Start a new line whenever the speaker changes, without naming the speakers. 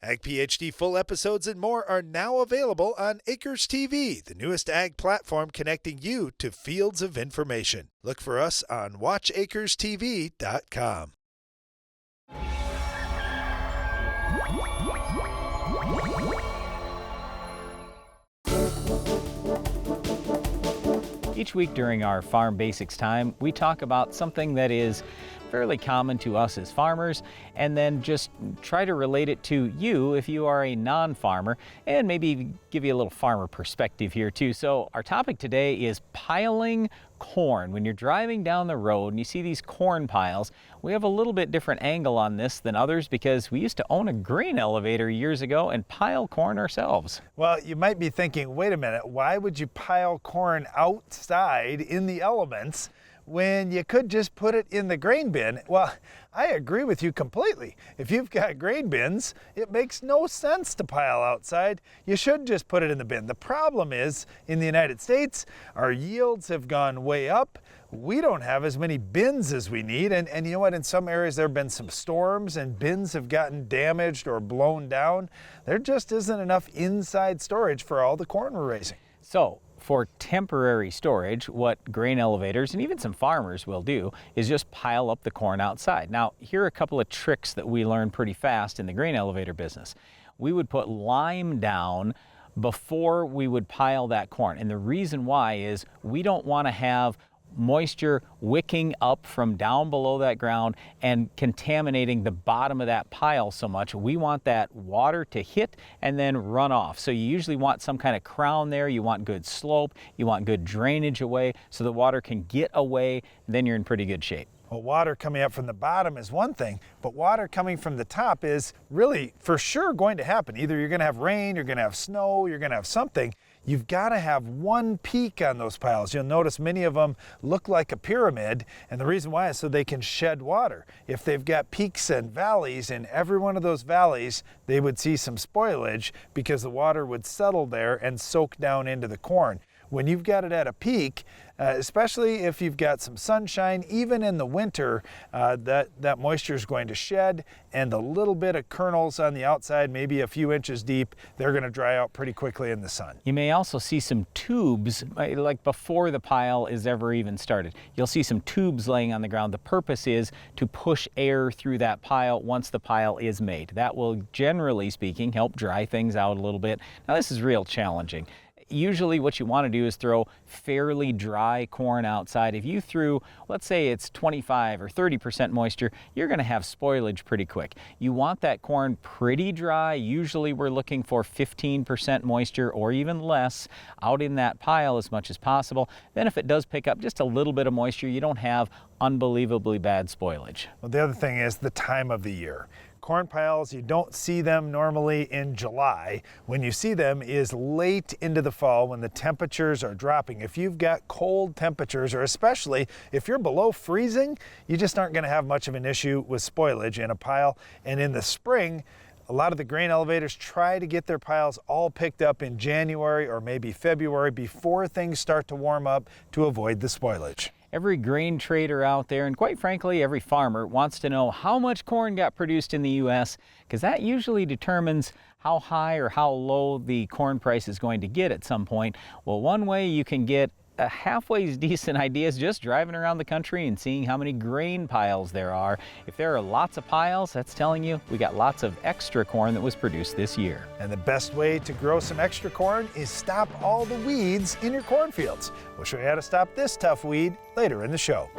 Ag PhD full episodes and more are now available on Acres TV, the newest ag platform connecting you to fields of information. Look for us on watchacrestv.com.
Each week during our Farm Basics time, we talk about something that is fairly common to us as farmers, and then just try to relate it to you if you are a non-farmer, and maybe give you a little farmer perspective here too. So our topic today is piling corn. When you're driving down the road and you see these corn piles, we have a little bit different angle on this than others because we used to own a grain elevator years ago and pile corn ourselves.
Well, you might be thinking, wait a minute, why would you pile corn outside in the elements when you could just put it in the grain bin? Well, I agree with you completely. If you've got grain bins, it makes no sense to pile outside. You should just put it in the bin. The problem is, in the United States, our yields have gone way up. We don't have as many bins as we need. And you know what? In some areas, there have been some storms and bins have gotten damaged or blown down. There just isn't enough inside storage for all the corn we're raising.
So, for temporary storage, what grain elevators and even some farmers will do is just pile up the corn outside. Now, here are a couple of tricks that we learned pretty fast in the grain elevator business. We would put lime down before we would pile that corn. And the reason why is we don't want to have moisture wicking up from down below that ground and contaminating the bottom of that pile so much. We want that water to hit and then run off. So you usually want some kind of crown there. You want good slope. You want good drainage away so the water can get away. Then you're in pretty good shape.
Well, water coming up from the bottom is one thing, but water coming from the top is really for sure going to happen. Either you're going to have rain, you're going to have snow, you're going to have something. You've got to have one peak on those piles. You'll notice many of them look like a pyramid, and the reason why is so they can shed water. If they've got peaks and valleys, in every one of those valleys, they would see some spoilage because the water would settle there and soak down into the corn. When you've got it at a peak, especially if you've got some sunshine, even in the winter, that moisture is going to shed, and the little bit of kernels on the outside, maybe a few inches deep, they're going to dry out pretty quickly in the sun.
You may also see some tubes, like before the pile is ever even started. You'll see some tubes laying on the ground. The purpose is to push air through that pile once the pile is made. That will, generally speaking, help dry things out a little bit. Now, this is real challenging. Usually what you want to do is throw fairly dry corn outside. If you threw, let's say it's 25 or 30% moisture, you're going to have spoilage pretty quick. You want that corn pretty dry. Usually we're looking for 15% moisture or even less out in that pile as much as possible. Then if it does pick up just a little bit of moisture, you don't have unbelievably bad spoilage.
Well, the other thing is the time of the year. Corn piles, you don't see them normally in July. When you see them is late into the fall when the temperatures are dropping. If you've got cold temperatures, or especially if you're below freezing, you just aren't going to have much of an issue with spoilage in a pile. And in the spring, a lot of the grain elevators try to get their piles all picked up in January or maybe February before things start to warm up to avoid the spoilage.
Every grain trader out there, and quite frankly, every farmer wants to know how much corn got produced in the U.S., because that usually determines how high or how low the corn price is going to get at some point. Well, one way you can get a halfway decent idea is just driving around the country and seeing how many grain piles there are. If there are lots of piles, that's telling you we got lots of extra corn that was produced this year.
And the best way to grow some extra corn is stop all the weeds in your cornfields. We'll show you how to stop this tough weed later in the show.